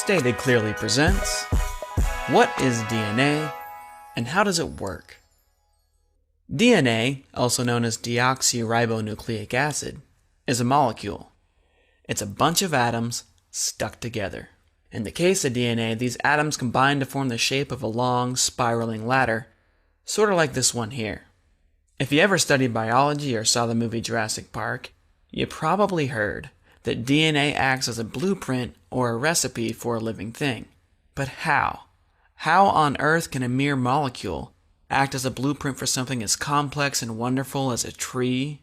Stated Clearly presents, what is DNA and how does it work? DNA, also known as deoxyribonucleic acid, is a molecule. It's a bunch of atoms stuck together. In the case of DNA, these atoms combine to form the shape of a long, spiraling ladder, sort of like this one here. If you ever studied biology or saw the movie Jurassic Park, you probably heard that DNA acts as a blueprint or a recipe for a living thing. But how? How on earth can a mere molecule act as a blueprint for something as complex and wonderful as a tree,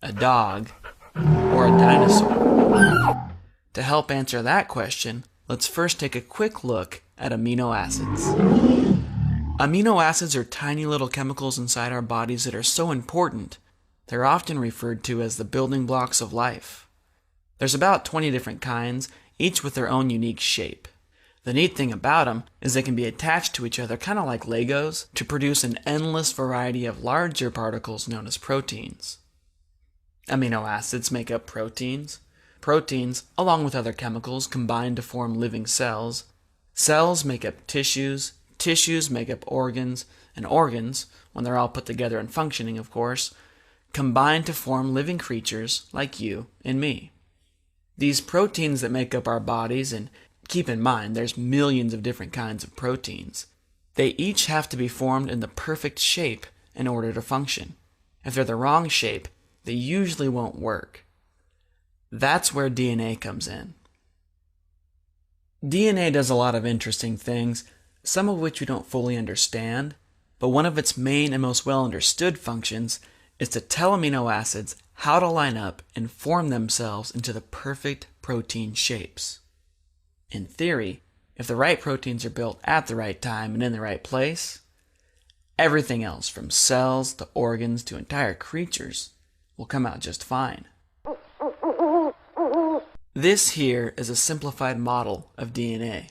a dog, or a dinosaur? To help answer that question, let's first take a quick look at amino acids. Amino acids are tiny little chemicals inside our bodies that are so important, they're often referred to as the building blocks of life. There's about 20 different kinds, each with their own unique shape. The neat thing about them is they can be attached to each other kind of like Legos to produce an endless variety of larger particles known as proteins. Amino acids make up proteins. Proteins, along with other chemicals, combine to form living cells. Cells make up tissues. Tissues make up organs. And organs, when they're all put together and functioning, of course, combine to form living creatures like you and me. These proteins that make up our bodies, and keep in mind there's millions of different kinds of proteins, they each have to be formed in the perfect shape in order to function. If they're the wrong shape, they usually won't work. That's where DNA comes in. DNA does a lot of interesting things, some of which we don't fully understand, but one of its main and most well understood functions is to tell amino acids how to line up and form themselves into the perfect protein shapes. In theory, if the right proteins are built at the right time and in the right place, everything else from cells to organs to entire creatures will come out just fine. This here is a simplified model of DNA.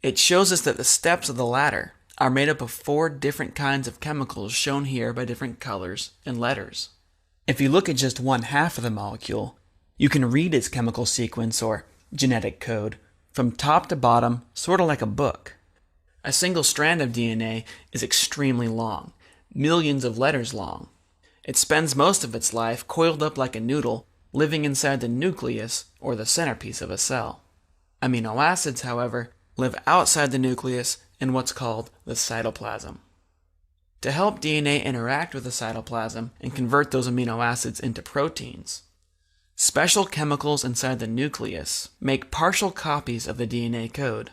It shows us that the steps of the ladder are made up of 4 different kinds of chemicals shown here by different colors and letters. If you look at just one half of the molecule, you can read its chemical sequence or genetic code from top to bottom, sort of like a book. A single strand of DNA is extremely long, millions of letters long. It spends most of its life coiled up like a noodle, living inside the nucleus or the centerpiece of a cell. Amino acids, however, live outside the nucleus in what's called the cytoplasm. To help DNA interact with the cytoplasm and convert those amino acids into proteins, special chemicals inside the nucleus make partial copies of the DNA code.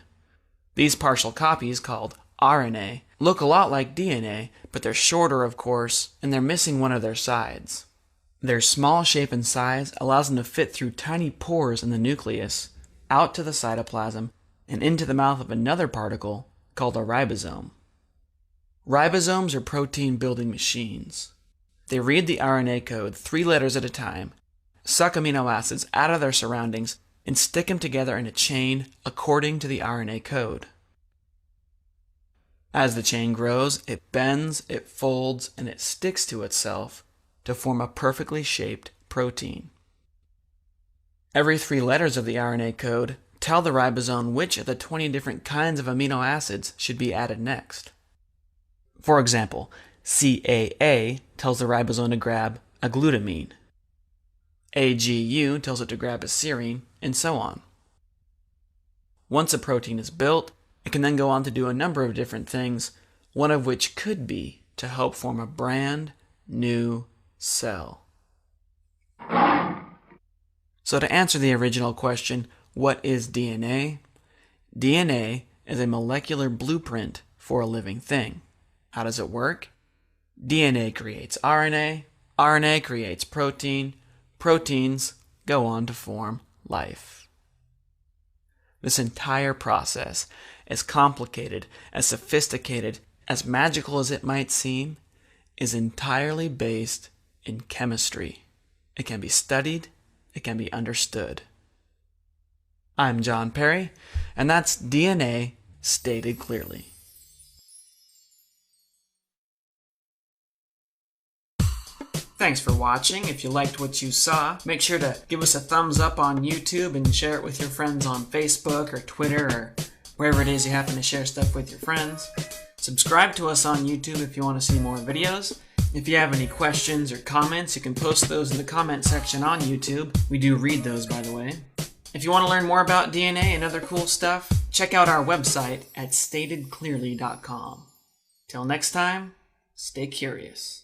These partial copies, called RNA, look a lot like DNA, but they're shorter, of course, and they're missing one of their sides. Their small shape and size allows them to fit through tiny pores in the nucleus, out to the cytoplasm, and into the mouth of another particle called a ribosome. Ribosomes are protein-building machines. They read the RNA code 3 letters at a time, suck amino acids out of their surroundings, and stick them together in a chain according to the RNA code. As the chain grows, it bends, it folds, and it sticks to itself to form a perfectly shaped protein. Every 3 letters of the RNA code tell the ribosome which of the 20 different kinds of amino acids should be added next. For example, CAA tells the ribosome to grab a glutamine. AGU tells it to grab a serine, and so on. Once a protein is built, it can then go on to do a number of different things, one of which could be to help form a brand new cell. So to answer the original question, what is DNA? DNA is a molecular blueprint for a living thing. How does it work? DNA creates RNA, RNA creates protein, proteins go on to form life. This entire process, as complicated, as sophisticated, as magical as it might seem, is entirely based in chemistry. It can be studied, it can be understood. I'm John Perry, and that's DNA stated clearly. Thanks for watching. If you liked what you saw, make sure to give us a thumbs up on YouTube and share it with your friends on Facebook or Twitter or wherever it is you happen to share stuff with your friends. Subscribe to us on YouTube if you want to see more videos. If you have any questions or comments, you can post those in the comment section on YouTube. We do read those, by the way. If you want to learn more about DNA and other cool stuff, check out our website at statedclearly.com. Till next time, stay curious.